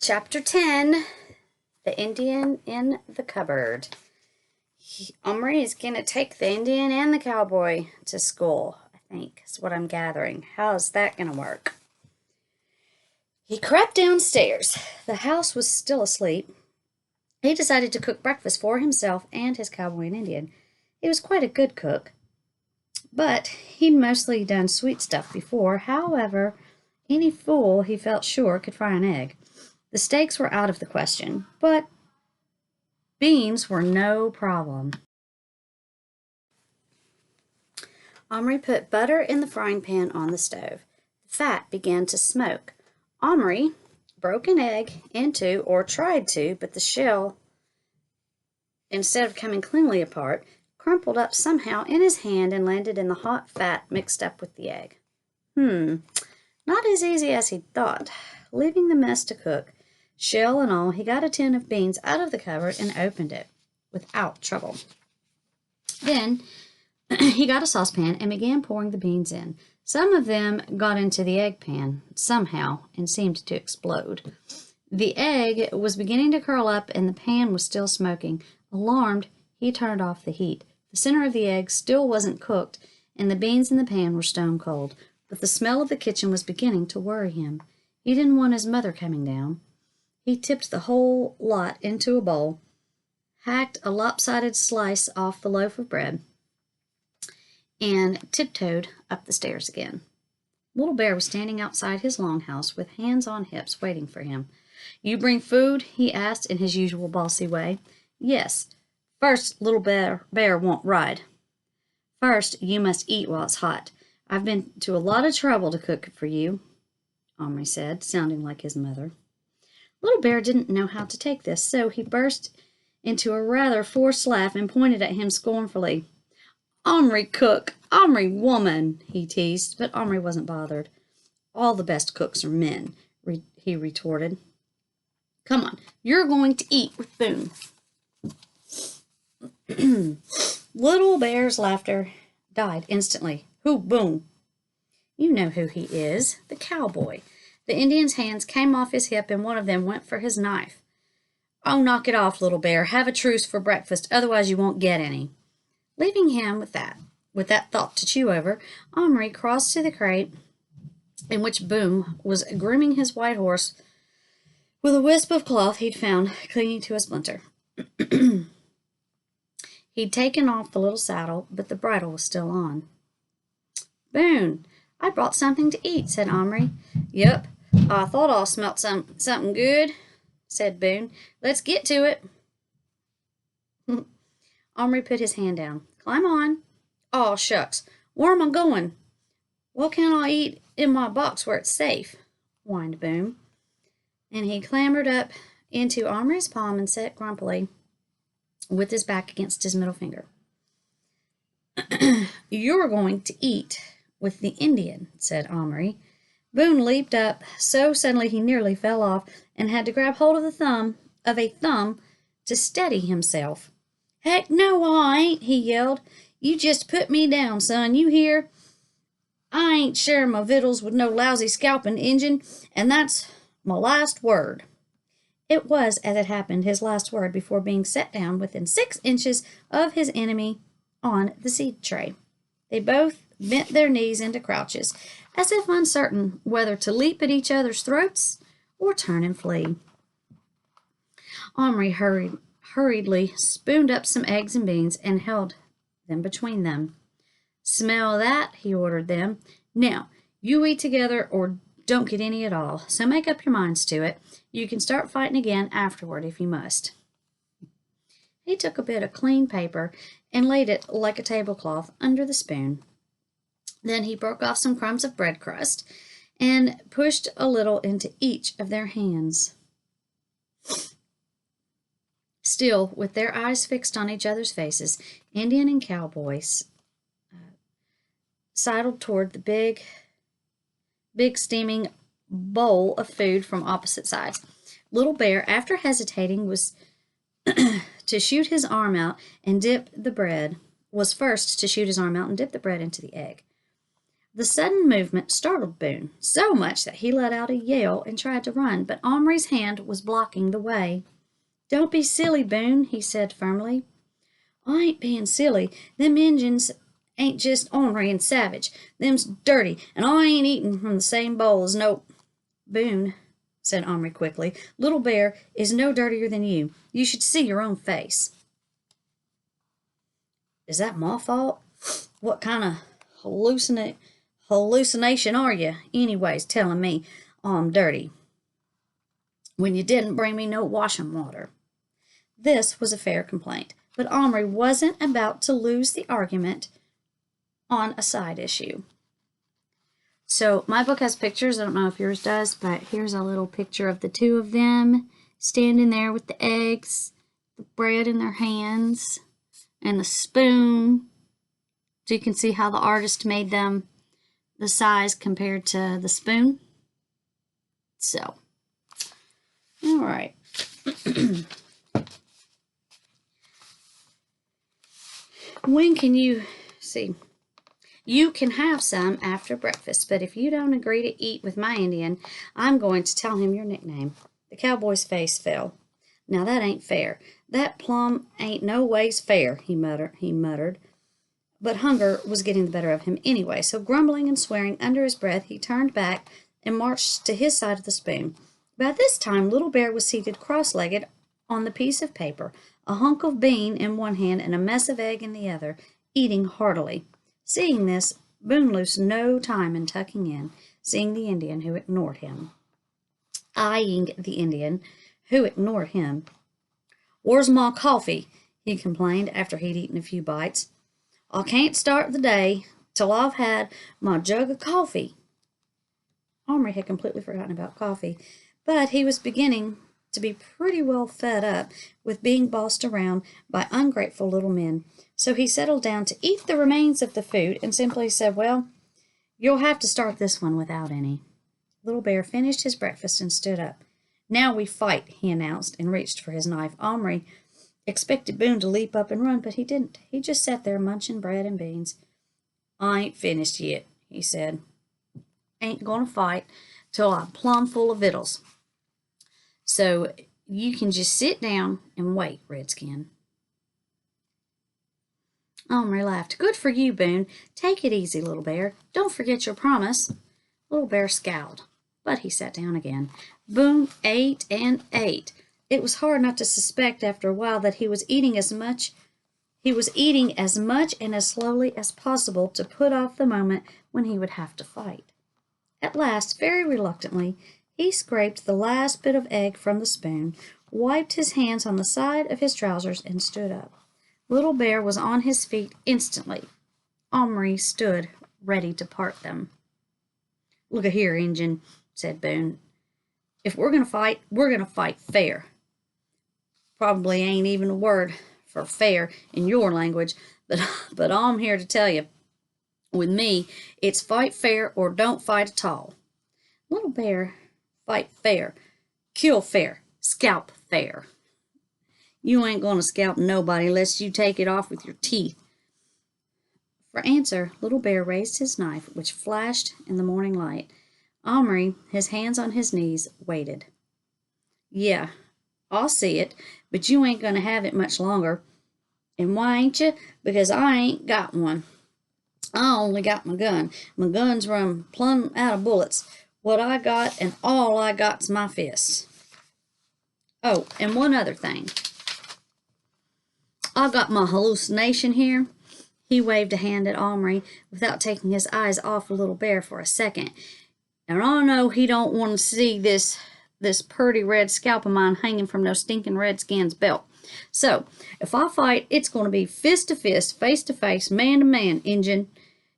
Chapter 10, The Indian in the Cupboard. Omri is going to take the Indian and the cowboy to school, I think, is what I'm gathering. How's that going to work? He crept downstairs. The house was still asleep. He decided to cook breakfast for himself and his cowboy and Indian. He was quite a good cook, but he'd mostly done sweet stuff before. However, any fool, he felt sure, could fry an egg. The steaks were out of the question, but beans were no problem. Omri put butter in the frying pan on the stove. The fat began to smoke. Omri broke an egg into, or tried to, but the shell, instead of coming cleanly apart, crumpled up somehow in his hand and landed in the hot fat mixed up with the egg. Not as easy as he'd thought. Leaving the mess to cook, shell and all, he got a tin of beans out of the cupboard and opened it without trouble. Then he got a saucepan and began pouring the beans in. Some of them got into the egg pan somehow and seemed to explode. The egg was beginning to curl up and the pan was still smoking. Alarmed, he turned off the heat. The center of the egg still wasn't cooked and the beans in the pan were stone cold, but the smell of the kitchen was beginning to worry him. He didn't want his mother coming down. He tipped the whole lot into a bowl, hacked a lopsided slice off the loaf of bread, and tiptoed up the stairs again. Little Bear was standing outside his longhouse with hands on hips waiting for him. "You bring food?" he asked in his usual bossy way. "Yes. First, Little Bear won't ride. First, you must eat while it's hot. I've been to a lot of trouble to cook it for you," Omri said, sounding like his mother. Little Bear didn't know how to take this, so he burst into a rather forced laugh and pointed at him scornfully. "Omri cook, Omri woman," he teased, but Omri wasn't bothered. "All the best cooks are men," he retorted. "Come on, you're going to eat with Boone." Little Bear's laughter died instantly. "Who, Boone?" "You know who he is, the cowboy." The Indian's hands came off his hip and one of them went for his knife. "Oh, knock it off, Little Bear. Have a truce for breakfast, otherwise you won't get any." Leaving him with that thought to chew over, Omri crossed to the crate in which Boone was grooming his white horse with a wisp of cloth he'd found clinging to a splinter. He'd taken off the little saddle, but the bridle was still on. "Boone, I brought something to eat," said Omri. "Yup, I thought I smelt something good," said Boone. "Let's get to it." Omri put his hand down. "Climb on." "Aw, shucks, where am I going?" "What can I eat in my box where it's safe?" whined Boone. And he clambered up into Omri's palm and sat grumpily with his back against his middle finger. "You're going to eat with the Indian," said Omri. Boone leaped up so suddenly he nearly fell off and had to grab hold of a thumb to steady himself. "Heck no, I ain't," he yelled. "You just put me down, son, you hear? I ain't sharing my victuals with no lousy scalping Injun, and that's my last word." It was, as it happened, his last word before being set down within 6 inches of his enemy on the seed tray. They both bent their knees into crouches, as if uncertain whether to leap at each other's throats or turn and flee. Omri hurriedly spooned up some eggs and beans and held them between them. "Smell that?" he ordered them. "Now, you eat together or don't get any at all, so make up your minds to it. You can start fighting again afterward if you must." He took a bit of clean paper and laid it like a tablecloth under the spoon. Then he broke off some crumbs of bread crust and pushed a little into each of their hands. Still, with their eyes fixed on each other's faces, Indian and cowboys sidled toward the big steaming bowl of food from opposite sides. Little Bear, after hesitating, was to shoot his arm out and dip the bread. Was first to shoot his arm out and dip the bread into the egg. The sudden movement startled Boone so much that he let out a yell and tried to run, but Omri's hand was blocking the way. "Don't be silly, Boone," he said firmly. "I ain't being silly. Them Injuns ain't just ornery and savage. Them's dirty, and I ain't eatin' from the same bowl as no—" "Boone," said Omri quickly, "Little Bear is no dirtier than you. You should see your own face." "Is that my fault? What kind of hallucination are you, anyways, telling me I'm dirty when you didn't bring me no washing water?" This was a fair complaint, but Omri wasn't about to lose the argument on a side issue. So my book has pictures. I don't know if yours does, but here's a little picture of the two of them standing there with the eggs, the bread in their hands, and the spoon. So you can see how the artist made them the size compared to the spoon. So, all right. When can you see? You can have some after breakfast, but if you don't agree to eat with my Indian, I'm going to tell him your nickname. The cowboy's face fell. "Now that ain't fair. That plumb ain't no ways fair," he muttered. But hunger was getting the better of him anyway, so grumbling and swearing under his breath, he turned back and marched to his side of the spoon. By this time, Little Bear was seated cross-legged on the piece of paper, a hunk of bean in one hand and a mess of egg in the other, eating heartily. Seeing this, Boone lost no time in tucking in, eyeing the Indian, who ignored him. "Where's my coffee?" he complained after he'd eaten a few bites. "I can't start the day till I've had my jug of coffee." Omri had completely forgotten about coffee, but he was beginning to be pretty well fed up with being bossed around by ungrateful little men. So he settled down to eat the remains of the food and simply said, "Well, you'll have to start this one without any." Little Bear finished his breakfast and stood up. "Now we fight," he announced, and reached for his knife. Omri expected Boone to leap up and run, but he didn't. He just sat there munching bread and beans. "I ain't finished yet," he said. "Ain't gonna fight till I'm plumb full of victuals. So you can just sit down and wait, Redskin." Omri laughed. "Good for you, Boone. Take it easy, Little Bear. Don't forget your promise." Little Bear scowled, but he sat down again. Boone ate and ate. It was hard not to suspect after a while that he was eating as much and as slowly as possible to put off the moment when he would have to fight. At last, very reluctantly, he scraped the last bit of egg from the spoon, wiped his hands on the side of his trousers, and stood up. Little Bear was on his feet instantly. Omri stood ready to part them. "Look a here, Injun," said Boone. "If we're going to fight fair." Probably ain't even a word for fair in your language, but I'm here to tell you, with me, it's fight fair or don't fight at all. Little Bear, fight fair, kill fair, scalp fair. You ain't gonna scalp nobody unless you take it off with your teeth." For answer, Little Bear raised his knife, which flashed in the morning light. Omri, his hands on his knees, waited. "Yeah, I'll see it, but you ain't gonna have it much longer. And why ain't you? Because I ain't got one. I only got my gun. My gun's run plumb out of bullets. What I got and all I got's my fists. Oh, and one other thing. I got my hallucination here." He waved a hand at Omri without taking his eyes off Little Bear for a second. "And I know he don't want to see this purty red scalp of mine hanging from no stinking redskin's belt. So, if I fight, it's going to be fist to fist, face to face, man to man, Injun.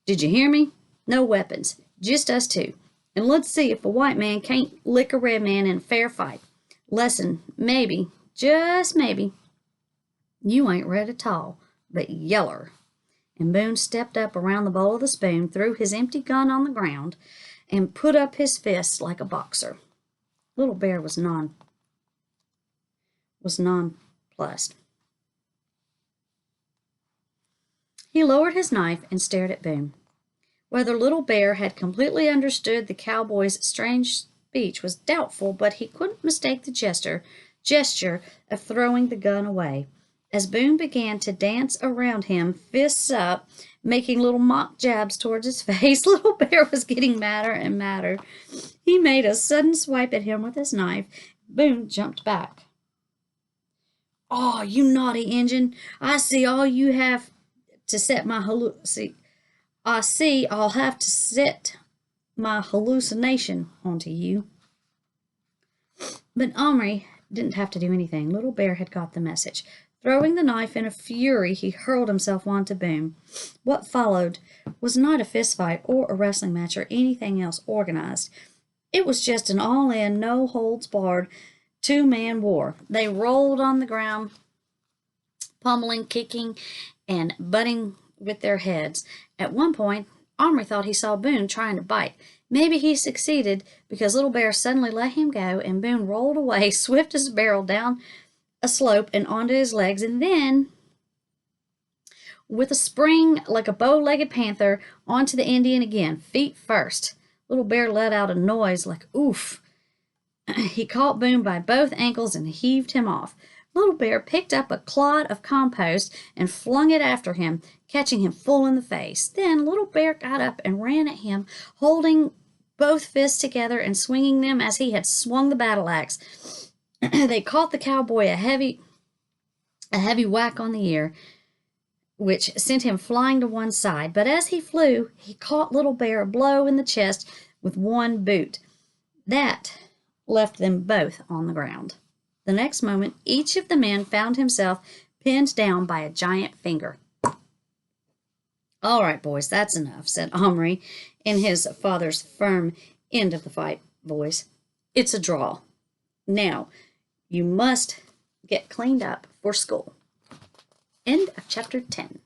Did you hear me? No weapons, just us two. And let's see if a white man can't lick a red man in a fair fight. Lesson, maybe, just maybe, you ain't red at all, but yeller." And Boone stepped up around the bowl of the spoon, threw his empty gun on the ground, and put up his fists like a boxer. Little Bear was nonplussed. He lowered his knife and stared at Boone. Whether Little Bear had completely understood the cowboy's strange speech was doubtful, but he couldn't mistake the gesture of throwing the gun away. As Boone began to dance around him, fists up, making little mock jabs towards his face, Little Bear was getting madder and madder. He made a sudden swipe at him with his knife. Boone jumped back. "Oh, you naughty Injun! I see all you have to set my I see I'll have to set my hallucination onto you." But Omri didn't have to do anything. Little Bear had got the message. Throwing the knife in a fury, he hurled himself onto Boone. What followed was not a fistfight or a wrestling match or anything else organized. It was just an all-in, no-holds-barred, two-man war. They rolled on the ground, pummeling, kicking, and butting with their heads. At one point, Omri thought he saw Boone trying to bite. Maybe he succeeded because Little Bear suddenly let him go, and Boone rolled away, swift as a barrel, down a slope and onto his legs, and then, with a spring like a bow-legged panther, onto the Indian again, feet first. Little Bear let out a noise like oof. He caught Boone by both ankles and heaved him off. Little Bear picked up a clod of compost and flung it after him, catching him full in the face. Then Little Bear got up and ran at him, holding both fists together and swinging them as he had swung the battle axe. They caught the cowboy a heavy whack on the ear, which sent him flying to one side. But as he flew, he caught Little Bear a blow in the chest with one boot. That left them both on the ground. The next moment, each of the men found himself pinned down by a giant finger. "All right, boys, that's enough," said Omri in his father's firm end of the fight voice. "It's a draw. Now, you must get cleaned up for school." End of chapter 10.